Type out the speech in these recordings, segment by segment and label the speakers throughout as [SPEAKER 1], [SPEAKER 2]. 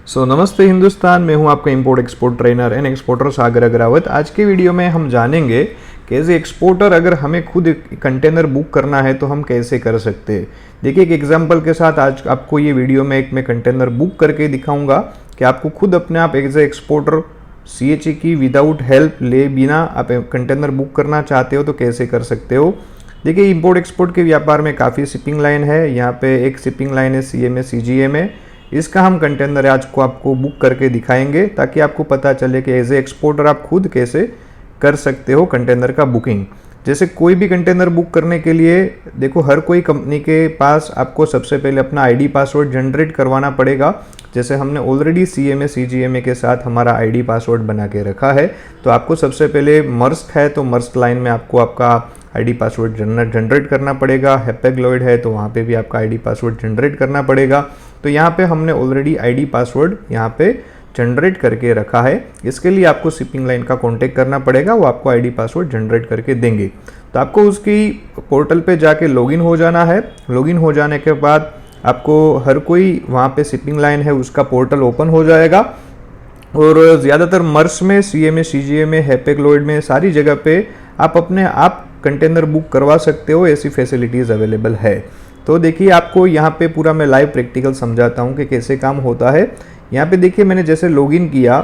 [SPEAKER 1] नमस्ते हिंदुस्तान में हूं आपका import export trainer and exporter Sagar Agrawat. आज के वीडियो में हम जानेंगे कि एज ए एक्सपोर्टर अगर हमें खुद कंटेनर बुक करना है तो हम कैसे कर सकते हैं। देखिए, एक एग्जांपल के साथ आज आपको ये वीडियो में एक मैं कंटेनर बुक करके दिखाऊंगा कि आपको खुद अपने आप एज ए एक्सपोर्टर CHE की विदाउट हेल्प ले बिना आप कंटेनर बुक करना चाहते हो तो कैसे कर सकते हो। देखिए, इंपोर्ट एक्सपोर्ट के व्यापार में काफ़ी शिपिंग लाइन है। यहाँ पे एक शिपिंग लाइन है CMA CGMA, इसका हम कंटेनर आज को आपको बुक करके दिखाएंगे ताकि आपको पता चले कि एज ए एक्सपोर्टर आप खुद कैसे कर सकते हो कंटेनर का बुकिंग। जैसे कोई भी कंटेनर बुक करने के लिए देखो, हर कोई कंपनी के पास आपको सबसे पहले अपना ID पासवर्ड जनरेट करवाना पड़ेगा। जैसे हमने ऑलरेडी CMA CGMA के साथ हमारा ID पासवर्ड बना के रखा है, तो आपको सबसे पहले मर्स्क है तो मर्स्क लाइन में आपको आपका ID पासवर्ड जनरेट करना पड़ेगा। हैपेग्लॉयड है तो वहाँ पे भी आपका ID पासवर्ड जनरेट करना पड़ेगा। तो यहाँ पे हमने ऑलरेडी ID पासवर्ड यहाँ पे जनरेट करके रखा है। इसके लिए आपको शिपिंग लाइन का कांटेक्ट करना पड़ेगा, वो आपको ID पासवर्ड जनरेट करके देंगे। तो आपको उसकी पोर्टल पे जाके लॉगिन हो जाना है। लॉगिन हो जाने के बाद आपको हर कोई वहाँ पे शिपिंग लाइन है उसका पोर्टल ओपन हो जाएगा। और ज़्यादातर मर्स में CMA CGMA हैपेग्लॉयड में सारी जगह पे आप अपने आप कंटेनर बुक करवा सकते हो, ऐसी फैसिलिटीज़ अवेलेबल है। तो देखिए, आपको यहाँ पे पूरा मैं लाइव प्रैक्टिकल समझाता हूँ कि कैसे काम होता है। यहाँ पे देखिए, मैंने जैसे लॉगिन किया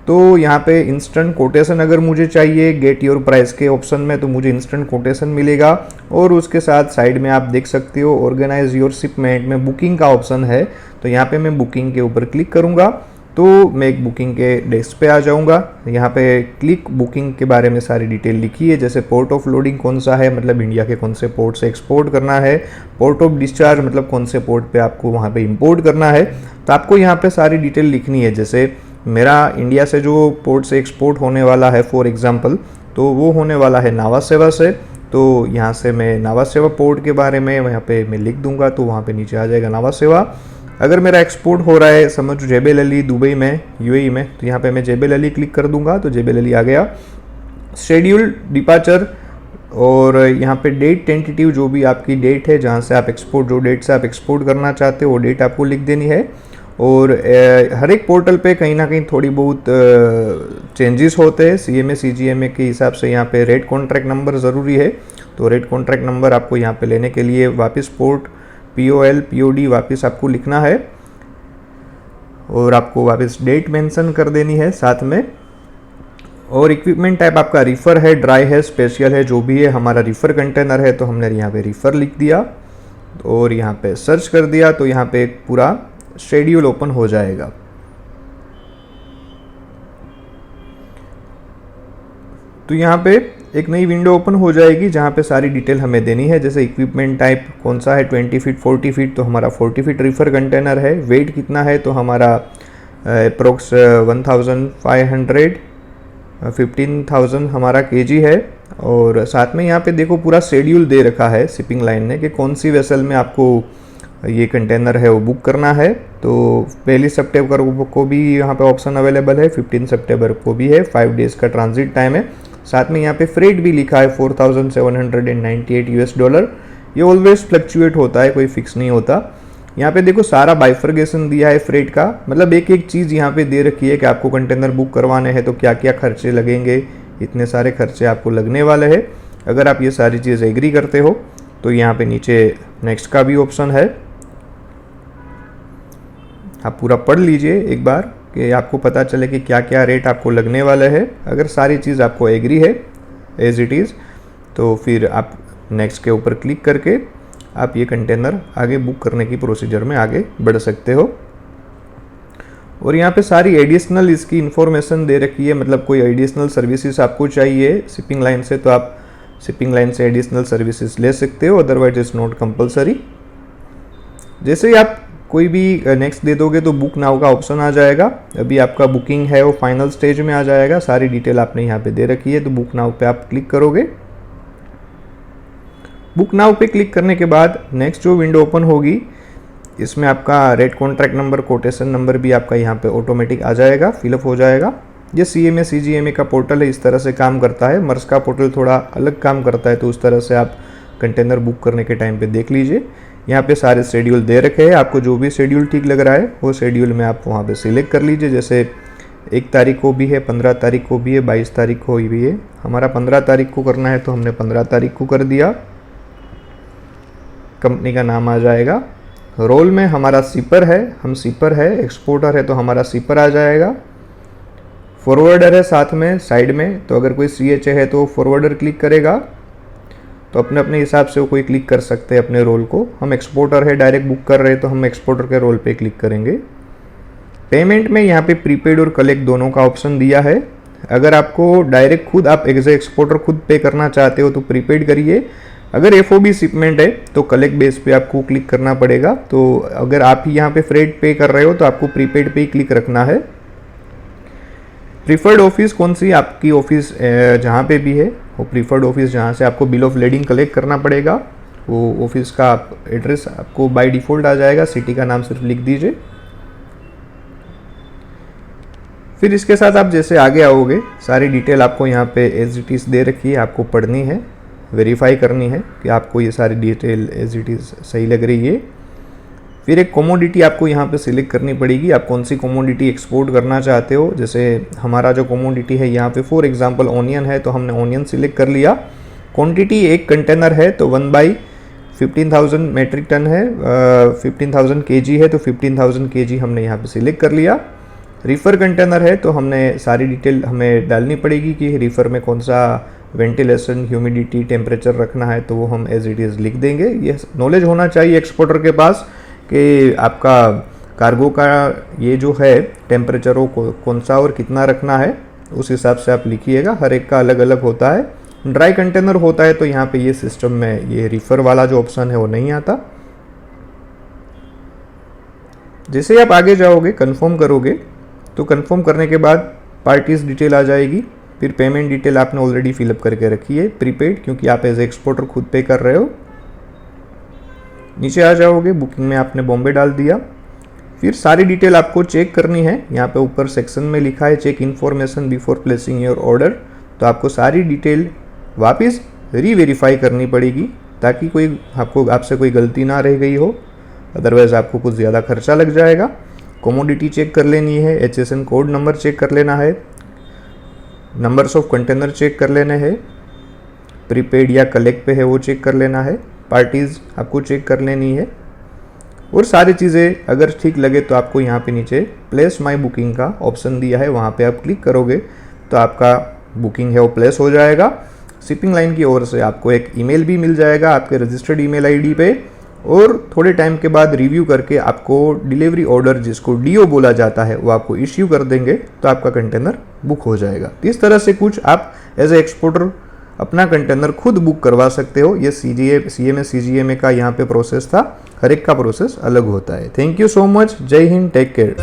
[SPEAKER 1] तो यहाँ पे इंस्टेंट कोटेशन अगर मुझे चाहिए गेट योर प्राइस के ऑप्शन में तो मुझे इंस्टेंट कोटेशन मिलेगा। और उसके साथ साइड में आप देख सकते हो ऑर्गेनाइज योर शिपमेंट में बुकिंग का ऑप्शन है। तो यहाँ पे मैं बुकिंग के ऊपर क्लिक करूँगा तो मैं एक बुकिंग के डेस्क पे आ जाऊँगा। यहाँ पे क्लिक बुकिंग के बारे में सारी डिटेल लिखी है, जैसे पोर्ट ऑफ लोडिंग कौन सा है, मतलब इंडिया के कौन से पोर्ट से एक्सपोर्ट करना है। पोर्ट ऑफ डिस्चार्ज मतलब कौन से पोर्ट पे आपको वहाँ पे इंपोर्ट करना है। तो आपको यहाँ पे सारी डिटेल लिखनी है। जैसे मेरा इंडिया से जो पोर्ट से एक्सपोर्ट होने वाला है फॉर एग्जाम्पल, तो वो होने वाला है नावा सेवा से। तो यहाँ से मैं नावा सेवा पोर्ट के बारे में यहाँ पे मैं लिख दूंगा तो वहाँ पे नीचे आ जाएगा नावा सेवा। अगर मेरा एक्सपोर्ट हो रहा है समझ जेबेल अली दुबई में UAE में, तो यहाँ पे मैं जेबेल अली क्लिक कर दूंगा तो जेबेल अली आ गया। शेड्यूल डिपार्चर और यहाँ पे डेट टेंटेटिव, जो भी आपकी डेट है जहाँ से आप एक्सपोर्ट, जो डेट से आप एक्सपोर्ट करना चाहते हो वो डेट आपको लिख देनी है। और हर एक पोर्टल पे कहीं ना कहीं थोड़ी बहुत चेंजेस होते हैं CMA CGMA के हिसाब से। यहाँ पे रेट कॉन्ट्रैक्ट नंबर ज़रूरी है, तो रेट कॉन्ट्रैक्ट नंबर आपको यहाँ पे लेने के लिए वापस पोर्ट POL POD वापस आपको लिखना है और आपको वापस डेट मेंशन कर देनी है साथ में। और इक्विपमेंट टाइप आपका रिफ़र है, ड्राई है, स्पेशल है, जो भी है। हमारा रिफ़र कंटेनर है तो हमने यहाँ पे रिफ़र लिख दिया और यहाँ पे सर्च कर दिया तो यहाँ पे एक पूरा शेड्यूल ओपन हो जाएगा। तो यहाँ पे एक नई विंडो ओपन हो जाएगी जहाँ पे सारी डिटेल हमें देनी है। जैसे इक्विपमेंट टाइप कौन सा है, 20 फीट 40 फीट, तो हमारा 40 फीट रिफ़र कंटेनर है। वेट कितना है, तो हमारा अप्रोक्स 1500 15,000 हमारा kg है। और साथ में यहाँ पे देखो पूरा शेड्यूल दे रखा है शिपिंग लाइन ने कि कौन सी वेसल में आपको ये कंटेनर है वो बुक करना है। तो 1 सितंबर को भी यहाँ पे ऑप्शन अवेलेबल है, 15 सितंबर को भी है, 5 डेज़ का ट्रांजिट टाइम है। साथ में यहाँ पे फ्रेट भी लिखा है $4,798। ये ऑलवेज फ्लक्चुएट होता है, कोई फिक्स नहीं होता। यहाँ पे देखो सारा बाइफर्गेशन दिया है फ्रेट का, मतलब एक एक चीज़ यहाँ पे दे रखी है कि आपको कंटेनर बुक करवाने हैं तो क्या क्या खर्चे लगेंगे। इतने सारे खर्चे आपको लगने वाले हैं। अगर आप ये सारी चीज़ एग्री करते हो तो यहाँ पे नीचे नेक्स्ट का भी ऑप्शन है, आप पूरा पढ़ लीजिए एक बार कि आपको पता चले कि क्या क्या रेट आपको लगने वाले हैं। अगर सारी चीज़ आपको एग्री है एज इट इज़ तो फिर आप नेक्स्ट के ऊपर क्लिक करके आप ये कंटेनर आगे बुक करने की प्रोसीजर में आगे बढ़ सकते हो। और यहाँ पे सारी एडिशनल इसकी इन्फॉर्मेशन दे रखी है, मतलब कोई एडिशनल सर्विसेज आपको चाहिए शिपिंग लाइन से तो आप शिपिंग लाइन से एडिशनल सर्विसेज ले सकते हो, अदरवाइज इट्स नॉट कंपलसरी। जैसे ही आप कोई भी नेक्स्ट दे दोगे तो बुक नाउ का ऑप्शन आ जाएगा। अभी आपका बुकिंग है वो फाइनल स्टेज में आ जाएगा। सारी डिटेल आपने यहाँ पे दे रखी है, तो बुक नाउ पे आप क्लिक करोगे। बुक नाउ पे क्लिक करने के बाद नेक्स्ट जो विंडो ओपन होगी इसमें आपका rate contract number, quotation number भी आपका यहाँ पे ऑटोमेटिक आ जाएगा, फिलअप हो जाएगा। ये CMA CGMA का पोर्टल है, इस तरह से काम करता है। मर्स का पोर्टल थोड़ा अलग काम करता है, तो उस तरह से आप कंटेनर बुक करने के टाइम पे देख लीजिए। यहाँ पे सारे शेड्यूल दे रखे हैं, आपको जो भी शेड्यूल ठीक लग रहा है वो शेड्यूल में आप वहाँ पे सिलेक्ट कर लीजिए। जैसे 1 तारीख को भी है, 15 तारीख को भी है, 22 तारीख को भी है। हमारा 15 तारीख को करना है तो हमने 15 तारीख को कर दिया। कंपनी का नाम आ जाएगा। रोल में हमारा शिपर है, हम शिपर है, एक्सपोर्टर है तो हमारा शिपर आ जाएगा। फॉरवर्डर है साथ में साइड में, तो अगर कोई CHA है तो फॉरवर्डर क्लिक करेगा, तो अपने अपने हिसाब से वो कोई क्लिक कर सकते हैं अपने रोल को। हम एक्सपोर्टर है, डायरेक्ट बुक कर रहे हैं तो हम एक्सपोर्टर के रोल पे क्लिक करेंगे। पेमेंट में यहाँ पे प्रीपेड और कलेक्ट दोनों का ऑप्शन दिया है। अगर आपको डायरेक्ट खुद आप एज ए एक्सपोर्टर खुद पे करना चाहते हो तो प्रीपेड करिए। अगर FOB शिपमेंट है तो कलेक्ट बेस पे आपको क्लिक करना पड़ेगा। तो अगर आप ही यहाँ पे फ्रेट पे कर रहे हो तो आपको प्रीपेड पे ही क्लिक रखना है। प्रीफर्ड ऑफिस कौन सी आपकी ऑफिस जहाँ पे भी है वो प्रीफर्ड ऑफिस जहाँ से आपको बिल ऑफ लेडिंग कलेक्ट करना पड़ेगा, वो ऑफिस का एड्रेस आपको बाय डिफ़ॉल्ट आ जाएगा। सिटी का नाम सिर्फ लिख दीजिए। फिर इसके साथ आप जैसे आगे आओगे, सारी डिटेल आपको यहाँ पे एज इट इज़ दे रखी है, आपको पढ़नी है, वेरीफाई करनी है कि आपको ये सारी डिटेल एज इट इज़ सही लग रही है। फिर एक कमोडिटी आपको यहाँ पे सिलेक्ट करनी पड़ेगी, आप कौन सी कमोडिटी एक्सपोर्ट करना चाहते हो। जैसे हमारा जो कमोडिटी है यहाँ पे फॉर एग्जांपल ऑनियन है तो हमने ऑनियन सिलेक्ट कर लिया। क्वांटिटी 1 कंटेनर है तो 1/15,000 मेट्रिक टन है, 15,000 kg है तो 15,000 kg हमने यहाँ पे सिलेक्ट कर लिया। रीफर कंटेनर है तो हमने सारी डिटेल हमें डालनी पड़ेगी कि रीफर में कौन सा वेंटिलेशन, ह्यूमिडिटी, टेम्परेचर रखना है, तो वो हम एज इट इज़ लिख देंगे। ये नॉलेज होना चाहिए एक्सपोर्टर के पास कि आपका कार्गो का ये जो है टेम्परेचर वो कौन सा और कितना रखना है, उस हिसाब से आप लिखिएगा। हर एक का अलग अलग होता है। ड्राई कंटेनर होता है तो यहाँ पे ये सिस्टम में ये रीफर वाला जो ऑप्शन है वो नहीं आता। जैसे ही आप आगे जाओगे कंफर्म करोगे तो कंफर्म करने के बाद पार्टीज डिटेल आ जाएगी। फिर पेमेंट डिटेल आपने ऑलरेडी फिलअप करके रखी है प्रीपेड, क्योंकि आप एज एक्सपोर्टर खुद पे कर रहे हो। नीचे आ जाओगे, बुकिंग में आपने बॉम्बे डाल दिया। फिर सारी डिटेल आपको चेक करनी है। यहाँ पे ऊपर सेक्शन में लिखा है check information before placing your order, तो आपको सारी डिटेल वापस रीवेरीफाई करनी पड़ेगी ताकि कोई आपसे कोई गलती ना रह गई हो, अदरवाइज़ आपको कुछ ज़्यादा खर्चा लग जाएगा। कमोडिटी चेक कर लेनी है, HSN कोड नंबर चेक कर लेना है, नंबर्स ऑफ कंटेनर चेक कर लेने हैं, प्रीपेड या कलेक्ट पे है वो चेक कर लेना है, पार्टीज़ आपको चेक कर लेनी है। और सारी चीज़ें अगर ठीक लगे तो आपको यहाँ पे नीचे प्लेस माय बुकिंग का ऑप्शन दिया है, वहाँ पे आप क्लिक करोगे तो आपका बुकिंग है वो प्लेस हो जाएगा। शिपिंग लाइन की ओर से आपको एक ईमेल भी मिल जाएगा आपके रजिस्टर्ड ईमेल आईडी पे, और थोड़े टाइम के बाद रिव्यू करके आपको डिलीवरी ऑर्डर, जिसको DO बोला जाता है, वो आपको इश्यू कर देंगे तो आपका कंटेनर बुक हो जाएगा। इस तरह से कुछ आप एज ए एक्सपोर्टर अपना कंटेनर खुद बुक करवा सकते हो। ये CMA CGMA का यहाँ पे प्रोसेस था, हर एक का प्रोसेस अलग होता है। थैंक यू सो मच, जय हिंद, टेक केयर।